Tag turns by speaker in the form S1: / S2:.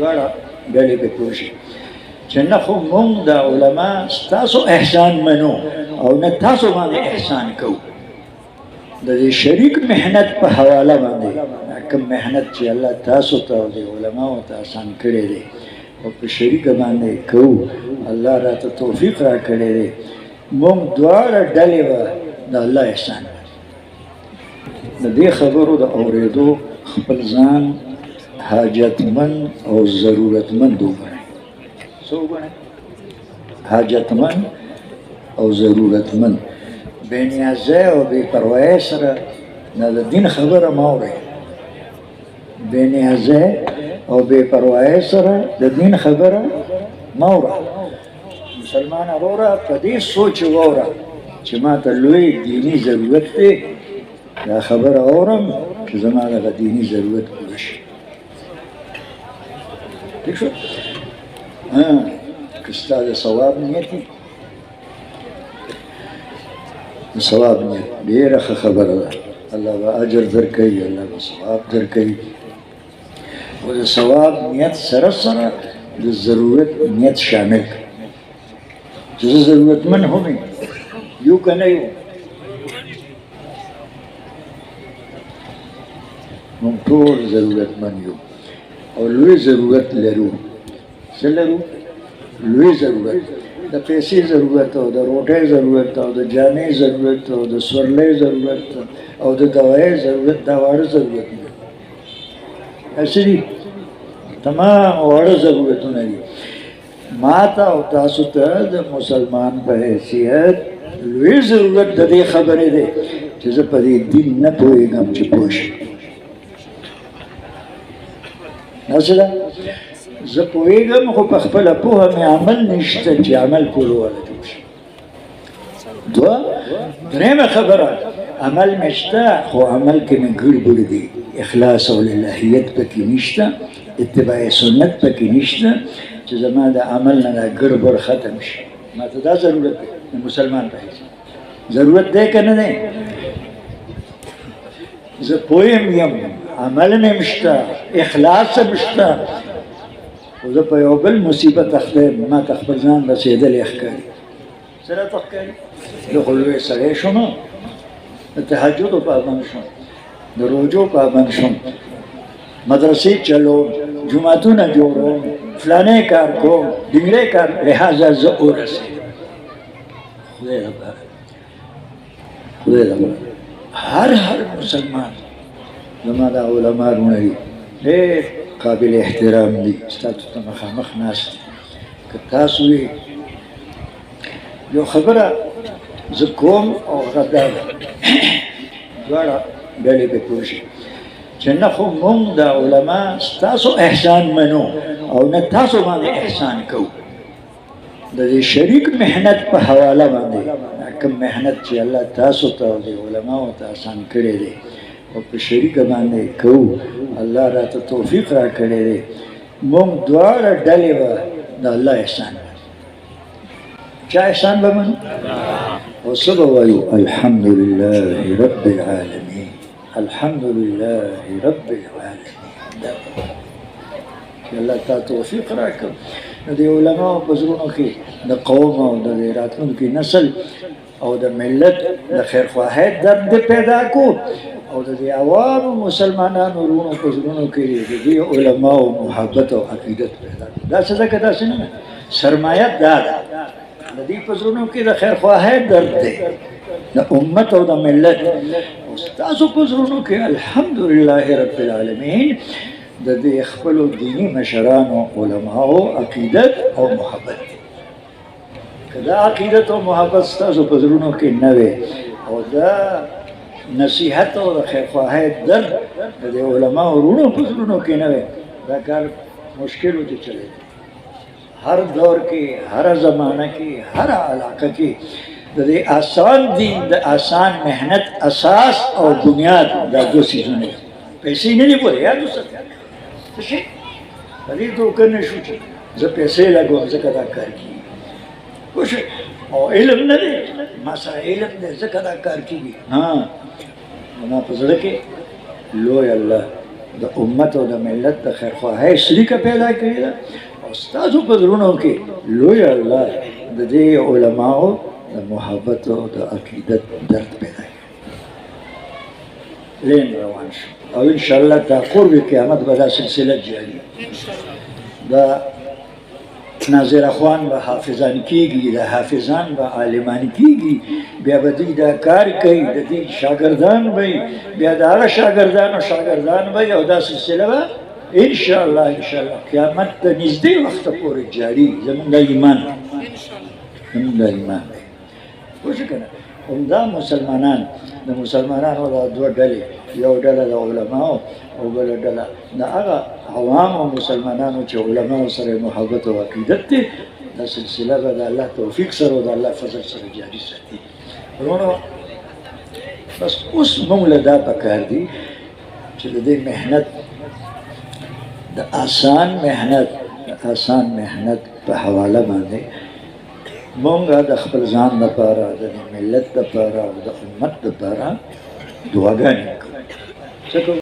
S1: دواړه ډلې په پوه شي چې نه خو مونږ د علما ستاسو احسان منو او نه تاسو باندې احسان کوو د دې شریک محنت په حواله باندې کوم محنت چې الله تاسو ته او د علماو ته آسان کړی دی او په شریک باندې کوو الله راته توفیق را کړی دی مونږ دواړه ډلې به د الله احسان د دې خبرو د اورېدو خپل ځان حاجتمند او ضرورتمند وګڼئ څه وګڼئ حاجتمند او ضرورتمند بے نیازه او بے پروایه سره د دین خبره مه اورئ بے نیازه او بے پروایه سره د دین خبره مه اوره مسلمان وروره په دې سوچ واوره چې ما ته لوی دیني ضرورت دی دا خبره اورم چې زما دغه دیني ضرورت پوره شي ٹھیک شو که ستا د ثواب نیت وي د ثواب نیت ډېره ښه خبره ده الله به اجر درکوي الله به ثواب درکوي خو د ثواب نیت سره سره د ضرورت نیت شامل کړي چې زه ضرورتمند هم یو که نه یو موږ ټول ضرورتمند یو او لوی ضرورت لرو څه لرو لوی ضرورت د پیسې ضرورت او د روټۍ ضرورت او د جامې ضرورت او د سورلۍ ضرورت او د دوایۍ ضرورت دا واړه ضرورتونه هسې دي تمام واړه ضرورتونه دي ما ته او تاسو ته د مسلمان په حیثیت لوی ضرورت د دې خبرې دی چې زه په دې دین نه پوهېږم چې پوه شم داسې ده زه پوهېږم خو په خپله پوهه مې عمل نشته چې عمل کولو والا جوړ شي دوه درېیمه خبره عمل مې شته خو عمل کې مې ګډوډ دی اخلاص او للهیت پکې نشته اتباع سنت پکې نشته چې زما د عمل نه دا ګډوډ ختم شي ما ته دا ضرورت دی د مسلمان په حیثیت ضرورت دی که نه دی زه پوهیم یم عمل مې شته اخلاص هم شته خو زه په یو بل مصیبت اخته یم ما ته خپل ځان رسېدلی ښکاري څه راته ښکاري زه خو لوی سړی شوم د تهجدو پابند شوم د روژو پابند شوم مدرسې چلوم جوماتونه جوړوم فلانی کار کوم ډنګری کار لحاظه زه ورسېدم خدای لپاره خدای لپاره هر مسلمان زما دا علما رونه دي ډېر قابل احترام دي ستاسو ته مخامخ ناست دي که تاسو یې یو خبره زه کوم او هغه دا ده دواړه ډلې پې پوه شي چې نه خو مونږ د علما ستاسو احسان منو او نه تاسو باندې احسان کوو د دې شریک محنت په حواله باندې کوم محنت چې الله تاسو ته او د علماو ته آسان کړی دی او په شریک باندې کوو الله راته توفیق را کړی دی مونږ دواړه ډلې به د الله احسان چا احسان به منو او څه به وایو الحمد لله رب العالمین الحمد لله رب العالمین چې الله تا توفیق را کړ نو د علماو په زړونو کې د قوم او د راتلونکي نسل او د ملت د خیرخواهۍ درد پیدا کو او د عوامو مسلمانانو ورونو په زړونو کې د دې علماو محبت او عقیدت پیدا کو دا څه ده که داسې نه سرمایه دا ده د دې په زړونو کې د خیرخواهۍ درد دی د امت او د ملت او ستاسو په زړونو کې الحمدلله رب العالمین د دې خپلو دیني مشرانو علماو عقیدت او محبت که دا عقیدت او محبت ستاسو په زړونو کې نه وي او دا نصیحت او د خیرخواهۍ درد د دې علماو ورونو په زړونو کې نه وي دا کار مشکل و چې چلی هر دور کې هر زمانه کې هر علاقه کې د دې آسان دین د آسان محنت اساس او بنیاد دا دو څیزونه پیسې نه دي پوره یاد وساتئ څه شي په دې دوکه نه شو چې زه پیسې لګوم ځکه دا کار کېږي پوه شئ او علم نه دی ما سره علم دی ځکه دا کار کېږي ها زما په زړه کې لوی الله د امت او د ملت د خیرخواهۍ شریکه پیدا کړې ده او ستاسو په زړونو کې لوی الله د دې علماو د محبت او د عقیدت درد پیدا کړي لین روان شو او انشاءالله تا قرب قیامت به دا سلسله جاری دا ناظر اخوان به حافظان کیږي د حافظان به عالمان کیږي بیا به دوی دا کار کوي د دې شاګردان به بیا د هغه شاګردان به او دا سلسله به انشاءالله قیامت ته نږدې وخته پورې جاری زموږ د ایمان پوه شو که نه همدا مسلمانان د مسلمانانو دا دوه ډلې یو ډله د علماو او بله ډله د هغه عوامو مسلمانانو چې علماو سره محبت او عقیدت دی دا سلسله به د الله توفیق سره او د الله فضل سره جاري ساتي وروڼو بس اوس موږ له دا پکار دي چې د دې محنت د آسان محنت په حواله باندې مونږه د خپل ځان لپاره د ملت لپاره او د امت لپاره دعاګانې کوو